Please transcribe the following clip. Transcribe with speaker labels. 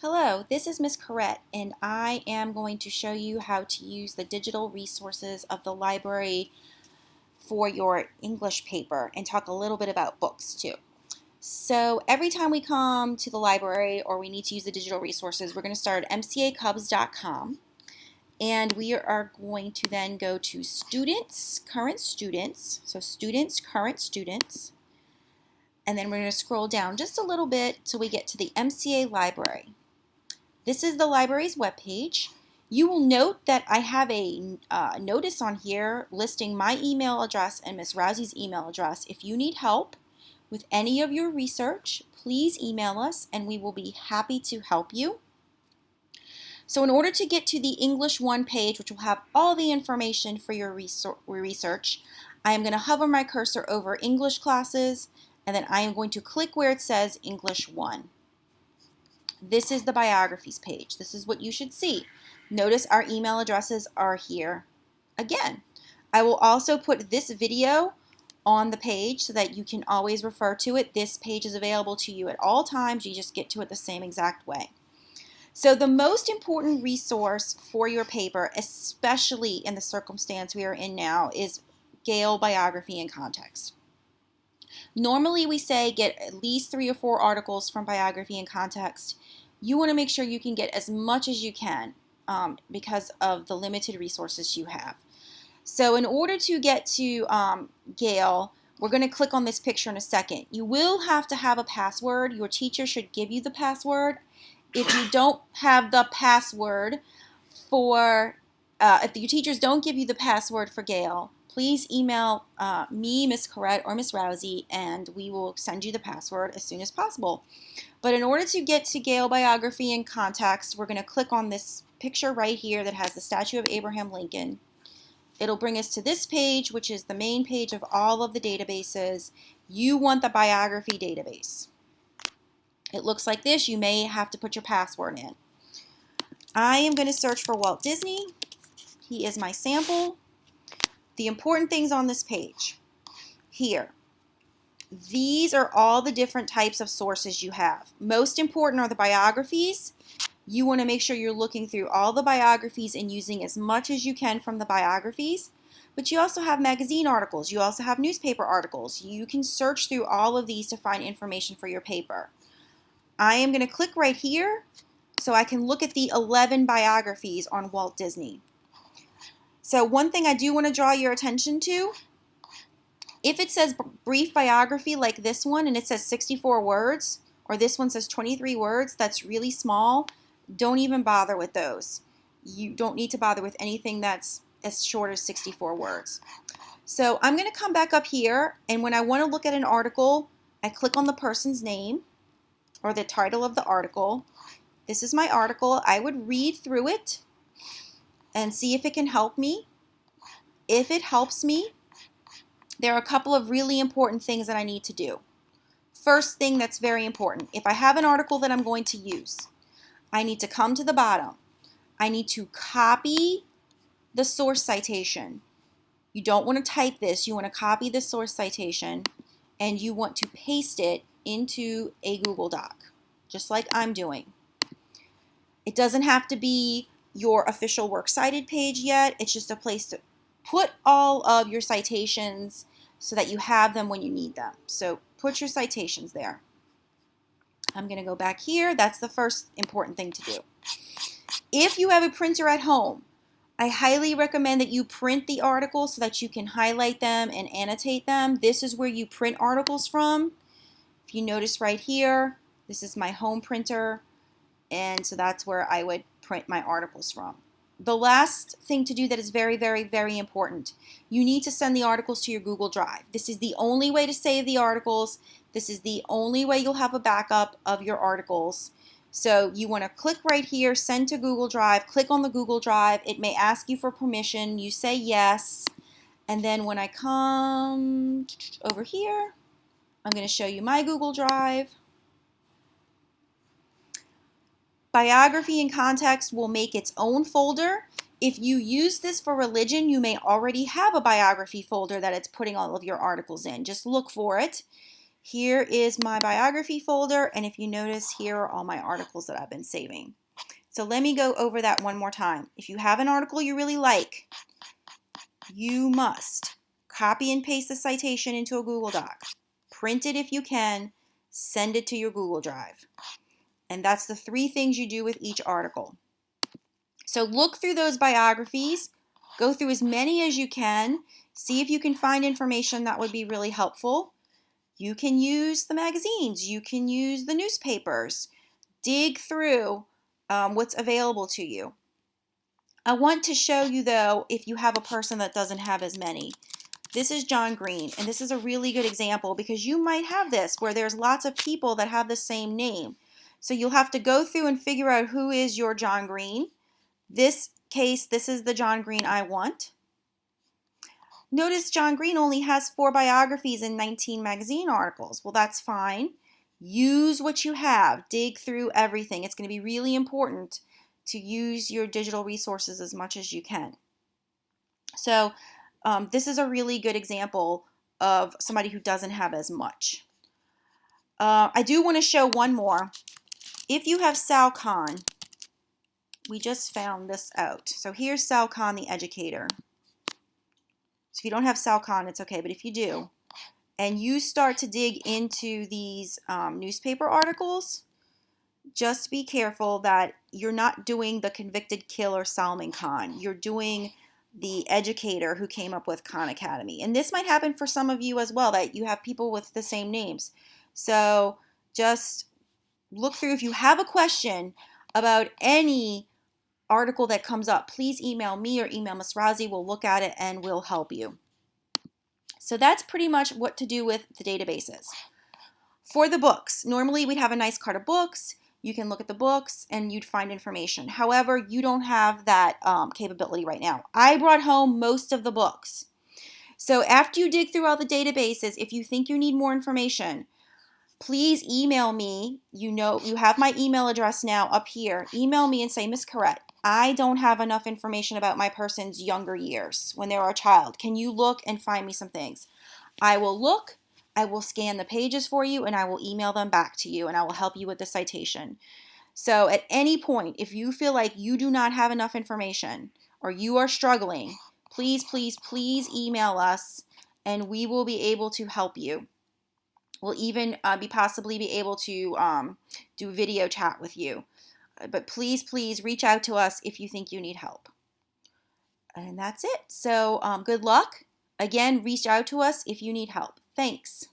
Speaker 1: Hello, this is Miss Corette, and I am going to show you how to use the digital resources of the library for your English paper and talk a little bit about books too. So every time we come to the library or we need to use the digital resources, we're going to start at mcacubs.com, and we are going to then go to Students, Current Students, so Students, Current Students, and then we're going to scroll down just a little bit till we get to the MCA Library. This is the library's webpage. You will note that I have a notice on here listing my email address and Ms. Rousey's email address. If you need help with any of your research, please email us and we will be happy to help you. So in order to get to the English 1 page, which will have all the information for your research, I am going to hover my cursor over English classes, and then I am going to click where it says English 1. This is the biographies page. This is what you should see. Notice our email addresses are here again. I will also put this video on the page so that you can always refer to it. This page is available to you at all times. You just get to it the same exact way. So the most important resource for your paper, especially in the circumstance we are in now, is Gale Biography and Context. Normally we say get at least 3 or 4 articles from Biography and Context. You want to make sure you can get as much as you can because of the limited resources you have. So in order to get to Gale, we're going to click on this picture in a second. You will have to have a password. Your teacher should give you the password. If you don't have the password if your teachers don't give you the password for Gale, please email me, Miss Corette, or Miss Rousey, and we will send you the password as soon as possible. But in order to get to Gale Biography and Context, we're going to click on this picture right here that has the statue of Abraham Lincoln. It'll bring us to this page, which is the main page of all of the databases. You want the biography database. It looks like this. You may have to put your password in. I am going to search for Walt Disney. He is my sample. The important things on this page here. These are all the different types of sources you have. Most important are the biographies. You want to make sure you're looking through all the biographies and using as much as you can from the biographies. But you also have magazine articles. You also have newspaper articles. You can search through all of these to find information for your paper. I am going to click right here so I can look at the 11 biographies on Walt Disney. So one thing I do want to draw your attention to, if it says brief biography like this one and it says 64 words, or this one says 23 words, that's really small, don't even bother with those. You don't need to bother with anything that's as short as 64 words. So I'm going to come back up here, and when I want to look at an article, I click on the person's name or the title of the article. This is my article. I would read through it and see if it can help me. If it helps me, there are a couple of really important things that I need to do. First thing that's very important, if I have an article that I'm going to use, I need to come to the bottom. I need to copy the source citation. You don't want to type this. You want to copy the source citation, and you want to paste it into a Google Doc, just like I'm doing. It doesn't have to be your official Works Cited page yet. It's just a place to put all of your citations so that you have them when you need them. So put your citations there. I'm going to go back here. That's the first important thing to do. If you have a printer at home, I highly recommend that you print the articles so that you can highlight them and annotate them. This is where you print articles from. If you notice right here, this is my home printer, and so that's where I would print my articles from. The last thing to do that is very, very, very important. You need to send the articles to your Google Drive. This is the only way to save the articles. This is the only way you'll have a backup of your articles. So you want to click right here, send to Google Drive, click on the Google Drive. It may ask you for permission. You say yes. And then when I come over here, I'm going to show you my Google Drive. Biography and Context will make its own folder. If you use this for religion, you may already have a biography folder that it's putting all of your articles in. Just look for it. Here is my biography folder, and if you notice, here are all my articles that I've been saving. So let me go over that one more time. If you have an article you really like, you must copy and paste the citation into a Google Doc. Print it if you can, send it to your Google Drive. And that's the 3 things you do with each article. So look through those biographies, go through as many as you can, see if you can find information that would be really helpful. You can use the magazines, you can use the newspapers, dig through what's available to you. I want to show you though, if you have a person that doesn't have as many. This is John Green, and this is a really good example because you might have this where there's lots of people that have the same name. So you'll have to go through and figure out who is your John Green. This case, this is the John Green I want. Notice John Green only has 4 biographies and 19 magazine articles. Well, that's fine. Use what you have. Dig through everything. It's going to be really important to use your digital resources as much as you can. So this is a really good example of somebody who doesn't have as much. I do want to show one more. If you have Sal Khan, we just found this out. So here's Sal Khan, the educator. So if you don't have Sal Khan, it's okay, but if you do, and you start to dig into these newspaper articles, just be careful that you're not doing the convicted killer Salman Khan. You're doing the educator who came up with Khan Academy. And this might happen for some of you as well, that you have people with the same names. So just look through. If you have a question about any article that comes up, please email me or email Ms. Rousey. We'll look at it and we'll help you. So that's pretty much what to do with the databases. For the books, normally we'd have a nice cart of books. You can look at the books and you'd find information. However, you don't have that capability right now. I brought home most of the books. So after you dig through all the databases, if you think you need more information, please email me. You have my email address now up here. Email me and say, Ms. Corrett, I don't have enough information about my person's younger years when they were a child. Can you look and find me some things? I will look. I will scan the pages for you and I will email them back to you and I will help you with the citation. So at any point, if you feel like you do not have enough information or you are struggling, please, please, please email us and we will be able to help you. We'll even possibly be able to do video chat with you. But please, please reach out to us if you think you need help. And that's it. So good luck. Again, reach out to us if you need help. Thanks.